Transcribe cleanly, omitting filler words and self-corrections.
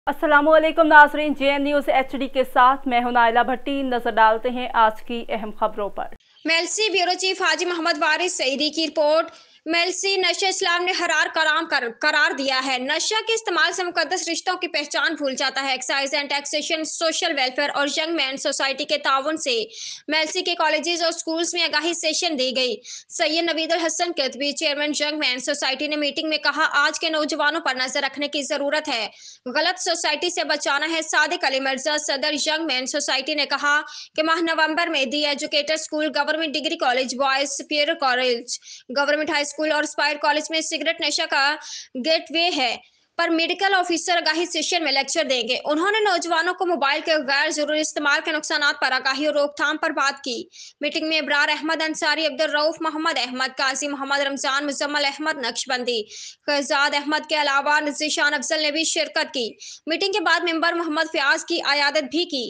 अस्सलाम वालेकुम नाज़रीन, JN न्यूज़ HD के साथ मैं हूं नाइला भट्टी। नजर डालते हैं आज की अहम खबरों पर। मेलसी ब्यूरो चीफ हाजी मोहम्मद वारिस सईदी की रिपोर्ट। मेलसी नशा इस्लाम ने हरार करार दिया है। नशा के इस्तेमाल से मुकद्दस रिश्तों की पहचान भूल जाता है। Excise and taxation, social welfare और यंग मैन सोसाइटी के ताउन से मेलसी के कॉलेजेस और स्कूल्स में आगाही सेशन दी गई। Syed Naveed Al Hasan Qutbi, chairman young man society ने मीटिंग में कहा, आज के नौजवानों पर नजर रखने की जरूरत है, गलत सोसाइटी से बचाना है। सादिक अली मिर्जा, सदर यंग मैन सोसाइटी ने कहा कि माह नवंबर में the educator school, government degree college, boys superior college, government high school और स्पायर कॉलेज में सिगरेट नशा का गेटवे है, पर मेडिकल ऑफिसर आगाही सेशन में लेक्चर देंगे। उन्होंने नौजवानों को मोबाइल के गैर जरूरी इस्तेमाल के नुकसानात पर आगाही और रोकथाम पर बात की। मीटिंग में इब्रार अहमद अंसारी, अब्दुल रऊफ मोहम्मद अहमद, काजी मोहम्मद रमजान, मुजम्मल अहमद नक्शबंदी, फैजाद अहमद के अलावा जीशान अफजल ने भी शिरकत की। मीटिंग के बाद मेंबर मोहम्मद फयाज की आयादत भी की।